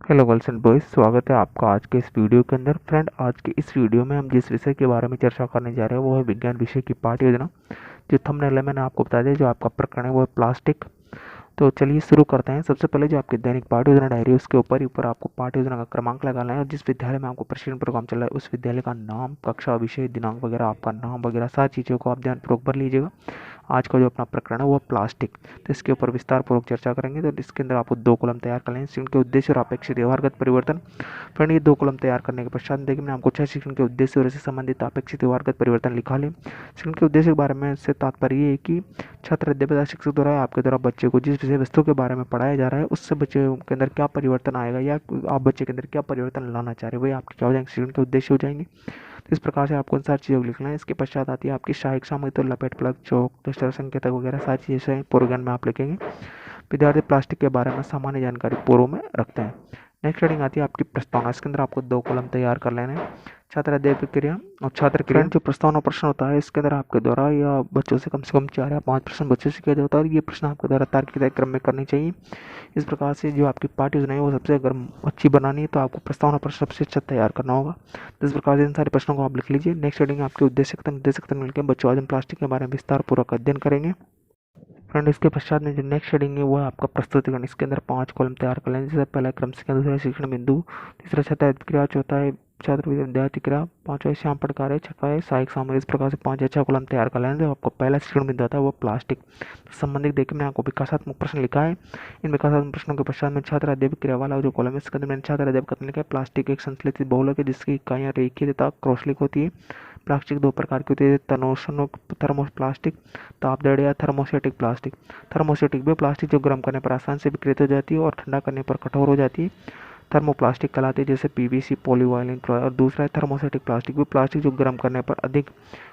Hello girls and boys, स्वागत है आपका आज के इस वीडियो के अंदर। फ्रेंड, आज के इस वीडियो में हम जिस विषय के बारे में चर्चा करने जा रहे हैं वो है विज्ञान विषय की पाठ्य योजना। जो थंबनेल है मैंने आपको बता दिया, जो आपका प्रकरण है वो है प्लास्टिक। तो चलिए शुरू करते हैं। सबसे पहले जो आपकी दैनिक पाठ्य योजना डायरी है उसके ऊपर आपको पाठ्य योजना का क्रमांक लगाना है और जिस विद्यालय में आपको प्रशिक्षण प्रोग्राम चल रहा है उस विद्यालय का नाम, कक्षा, विषय, दिनांक वगैरह, आपका नाम वगैरह सारी चीज़ों को आप ध्यानपूर्वक भर लीजिएगा। आज का जो अपना प्रकरण है वो प्लास्टिक, तो इसके ऊपर विस्तार पूर्वक चर्चा करेंगे। तो इसके अंदर आपको 2 कॉलम तैयार कर लेंगे, शिक्षण के उद्देश्य और अपेक्षित व्यवहारगत परिवर्तन। फ्रेंड, ये 2 कॉलम तैयार करने के पश्चात देखिए मैंने आपको 6 शिक्षण के उद्देश्य और इससे संबंधित अपेक्षित व्यवहारगत परिवर्तन लिखा लें। शिक्षण के उद्देश्य के बारे में से तात्पर्य ये है कि छात्र अध्यापक शिक्षक द्वारा आपके द्वारा बच्चे को जिस विषय वस्तु के बारे में पढ़ाया जा रहा है उससे बच्चे के अंदर क्या परिवर्तन आएगा या आप बच्चे के अंदर क्या परिवर्तन लाना चाह रहे हैं, वही आपके क्या हो जाएंगे, शिक्षण के उद्देश्य हो जाएंगे। तो इस प्रकार से आपको इन सारी चीज़ों को लिखना है। इसके पश्चात आती है आपकी सहायक सामग्री, तो लपेट, प्लग, चौक, डस्टर, संकेतक वगैरह सारी चीज़ें पूर्व ज्ञान में आप लिखेंगे। विद्यार्थी प्लास्टिक के बारे में सामान्य जानकारी पूर्व में रखते हैं। नेक्स्ट हेडिंग आती है आपकी प्रस्तावना। इसके अंदर आपको 2 कॉलम तैयार कर लेने हैं, छात्र अध्यापक क्रिया और छात्र क्रिया। जो प्रस्तावना प्रश्न होता है इसके अंदर आपके द्वारा या बच्चों से कम 4 या 5 प्रश्न बच्चों से किया जाता है और ये प्रश्न आपके द्वारा तार्किक क्रम में करने चाहिए। इस प्रकार से जो आपकी पाठ्य योजना है वो सबसे अगर अच्छी बनानी है तो आपको प्रस्तावना प्रश्न सबसे अच्छा तैयार करना होगा। तो इस प्रकार से इन सारे प्रश्नों को आप लिख लीजिए। नेक्स्ट हेडिंग आपके उद्देश्य कथन मिलकर बच्चों आज हम प्लास्टिक के बारे में विस्तार पूर्वक अध्ययन करेंगे। फ्रेंड, इसके पश्चात में जो नेक्स्ट हेडिंग है वो है आपका प्रस्तुतिकरण। इसके अंदर 5 कॉलम तैयार कर लेंगे, जैसे पहला क्रम से दूसरा शिक्षण बिंदु, तीसरा छात्र क्रिया, चौथा है छात्र विद्यार्थी क्रिया, पांचवा श्याम पटकार है, छठवा है सहायक सामग्री। इस प्रकार से 5 अच्छा कॉलम तैयार कर लेंगे। आपको पहला शिक्षण बिंदु आता है वो प्लास्टिक संबंधित। देखिए मैंने आपको विकासात्मक प्रश्न लिखा है। इन विकासात्मक प्रश्नों के पश्चात में छात्र अध्यापक क्रिया वाला जो कॉलम है इसके अंदर मैंने छात्र अध्यापक कथन लिखा है। प्लास्टिक एक संश्लेषित बहुलक है जिसकी इकाइयाँ रेखीय तथा क्रॉसलिंक होती है। प्लास्टिक 2 प्रकार की होती है, थर्मोप्लास्टिक, तापदड़ या थर्मोस्टेटिक प्लास्टिक। थर्मोस्टेटिक भी प्लास्टिक जो गर्म करने पर आसान से विकृत हो जाती है और ठंडा करने पर कठोर हो जाती है, थर्मोप्लास्टिक कहलाती है, जैसे पीवीसी, पॉलीवाइलिन क्लोराइड। और दूसरा है थर्मोस्टेटिक प्लास्टिक, भी प्लास्टिक जो गर्म करने पर अधिक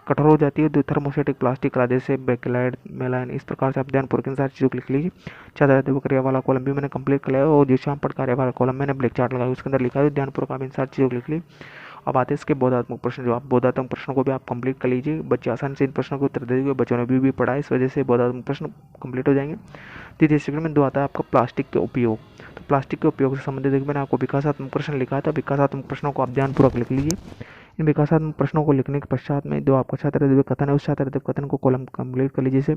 कठोर हो जाती है, थर्मोस्टेटिक प्लास्टिक कहलाती है, जैसे बेकेलाइड, मेलाइन। इस प्रकार से आप ध्यानपूर्वक इन सारी चीज़ों को लिख लीजिए। छात्र क्रिया वाला कॉलम भी मैंने कंप्लीट कर लिया और जो श्याम पटकार वाला कॉलम मैंने ब्लैक चार्ट लगाया उसके अंदर लिखा है। ध्यानपूर्वक आप इन सारी चीज़ों को लिख लीजिए। अब आते हैं इसके बोधात्मक प्रश्न। जो आप बोधात्मक प्रश्नों को भी आप कंप्लीट कर लीजिए। बच्चे आसानी से इन प्रश्नों को उत्तर दे देंगे, बच्चों ने भी पढ़ा है, इस वजह से बोधात्मक प्रश्न कंप्लीट हो जाएंगे। द्वितीय शिक्षण में 2 आता है आपका प्लास्टिक के उपयोग। तो प्लास्टिक के उपयोग से संबंधित मैंने आपको विकासात्मक प्रश्न लिखा था। विकासात्मक प्रश्नों को आप ध्यानपूर्वक लिख लीजिए। इन विकासात्मक प्रश्नों को लिखने के पश्चात में जो आपका छात्र कथन है उस छात्र कथन को कॉलम कंप्लीट कर लीजिए। जैसे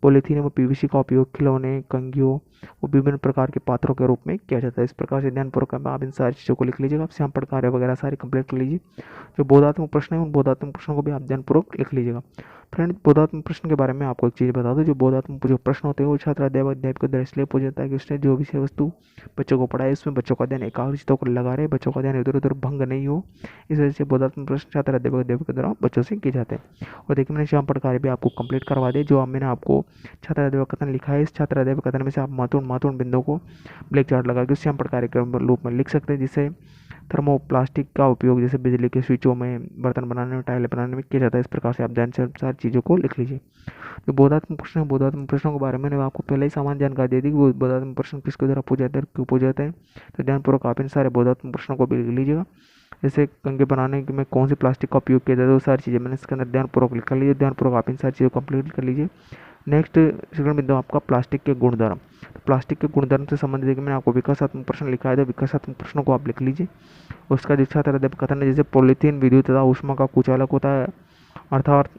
पॉलीथीन व पीवीसी का उपयोग खिलौने, कंघियों और विभिन्न प्रकार के पात्रों के रूप में किया जाता है। इस प्रकार से ध्यानपूर्वक आप इन सारी चीज़ों को लिख लीजिएगा। आप श्याम पटकार वगैरह सारी कंप्लीट कर लीजिए। जो बोधात्मक प्रश्न है उन बोधात्मक प्रश्नों को भी आप ध्यानपूर्वक लिख लीजिएगा। फ्रेंड, बोधात्मक प्रश्न के बारे में आपको एक चीज़ बता दूं। जो बोधात्मक जो प्रश्न होते हैं वो छात्र अध्यापक को द्वारा इसलिए पूछा जाता है कि उसने जो विषय वस्तु बच्चों को पढ़ाए उसमें बच्चों का ध्यान एकाग्रचित्त होकर लगा रहे, बच्चों का ध्यान इधर उधर भंग नहीं हो। इस वजह से बोधात्मक प्रश्न छात्र अध्यापक के द्वारा बच्चों से किए जाते हैं। और देखिए मैंने श्याम पटकार भी आपको कंप्लीट करवा दिए। जो मैंने आपको छात्र अध्यापक कथन लिखा है, इस छात्र अध्यापक कथन में से आप महत्वपूर्ण बिंदुओं को ब्लैक चार्ट लगा के श्याम पटकार के रूप में लिख सकते हैं। जिससे थर्मोप्लास्टिक का उपयोग जैसे बिजली के स्विचों में, बर्तन बनाने में, टाइल बनाने में किया जाता है। इस प्रकार से आप ध्यान से सारी चीज़ों को लिख लीजिए। जो बोधात्मक प्रश्न है, बोधात्मक प्रश्नों के बारे में मैंने आपको पहले ही सामान्य जानकारी दे दी कि वो बोधात्मक प्रश्न किसके द्वारा पूछे जाते हैं, क्यों पूछे जाते हैं। तो ध्यानपूर्वक आप इन सारे बोधात्मक प्रश्नों को भी लिख लीजिएगा। जैसे कंघी बनाने में कौन सी प्लास्टिक का उपयोग किया जाता है वो सारी चीज़ें मैंने इसके अंदर ध्यानपूर्वक लिख लीजिए। ध्यानपूर्वक आप इन सारी चीज़ों को कंप्लीट कर लीजिए। नेक्स्ट शिक्षण बिंदु आपका प्लास्टिक के गुणधर्म। तो प्लास्टिक के गुणधर्म से संबंधित मैंने आपको विकासात्मक प्रश्न लिखा है, तो विकासात्मक प्रश्नों को आप लिख लीजिए। उसका जो छात्र अध्यापक कथन है, जैसे पॉलीथीन विद्युत तथा ऊष्मा का कुचालक होता है, अर्थात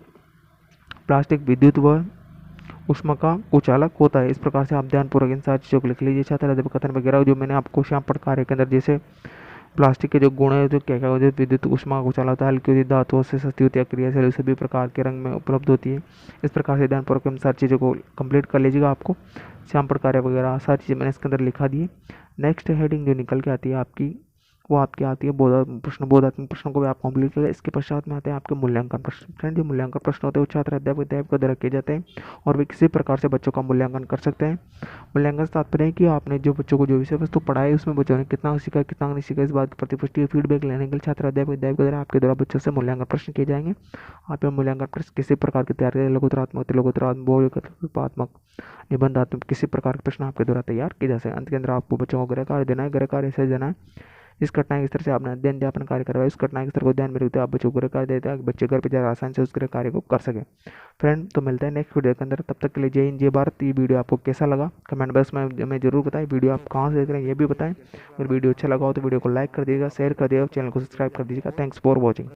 प्लास्टिक विद्युत व ऊष्मा का कुचालक होता है। इस प्रकार से आप ध्यानपूर्वक इन सारी चीज़ों को लिख लीजिए। छात्र अध्यापक कथन वगैरह जो मैंने आपको श्याम पटकार के अंदर जैसे प्लास्टिक के जो गुण है, जो क्या क्या होते हैं, विद्युत ऊष्मा का कुचालक होता है, हल्की होती है, धातुओं से सस्ती होती है, क्रियाशील सभी प्रकार के रंग में उपलब्ध होती है। इस प्रकार से ध्यानपूर्वक इन सारी चीज़ों को कंप्लीट कर लीजिएगा। आपको श्याम पटकार वगैरह सारी चीज़ें मैंने इसके अंदर लिखा दी है। नेक्स्ट हेडिंग जो निकल के आती है आपकी वो आपकी आती है बोधात्मक प्रश्न। बोधात्मक प्रश्नों को भी आप कंप्लीट करें। इसके पश्चात में आते हैं आपके मूल्यांकन प्रश्न। फ्रेंड, जो मूल्यांकन प्रश्न होते हैं वो छात्र अध्यापक के द्वारा किए जाते हैं और वे किसी प्रकार से बच्चों का मूल्यांकन कर सकते हैं। मूल्यांकन से तात्पर्य है कि आपने जो बच्चों को जो विषय वस्तु पढ़ाई उसमें बच्चों ने कितना सीखा, कितना नहीं सीखा, इस बात की प्रतिपुष्टि फीडबैक लेने के लिए छात्र अध्यापक के द्वारा आपके द्वारा बच्चों से मूल्यांकन प्रश्न किए जाएंगे। आप यह मूल्यांकन प्रश्न किसी प्रकार की तैयार करें, लघुतरात्मक, बहुविकल्पात्मक, निबंधात्मक, किसी प्रकार के प्रश्न आपके द्वारा तैयार किए जा सकते हैं। अंत के अंदर आपको बच्चों को गृह कार्य देना है, गृह कार्य ऐसे देना है जिस घटना के स्तर से आपने अध्ययन अध्यापन कार्य करवाया उस घटना के स्तर को ध्यान में रखते हुए आप बच्चों को कर देते हैं, बच्चे घर पर जाकर आसानी से उस कार्य को कर सकें। फ्रेंड तो मिलता है नेक्स्ट वीडियो के अंदर, तब तक के लिए जय हिंद जय भारत। ये वीडियो आपको कैसा लगा कमेंट बॉक्स में हमें जरूर बताएं। वीडियो आप कहाँ से देख रहे हैं ये भी बताएं। अगर वीडियो अच्छा लगा हो तो वीडियो को लाइक कर दीजिएगा, शेयर कर दीजिएगा, चैनल को सब्सक्राइब कर दीजिएगा। Thanks for watching.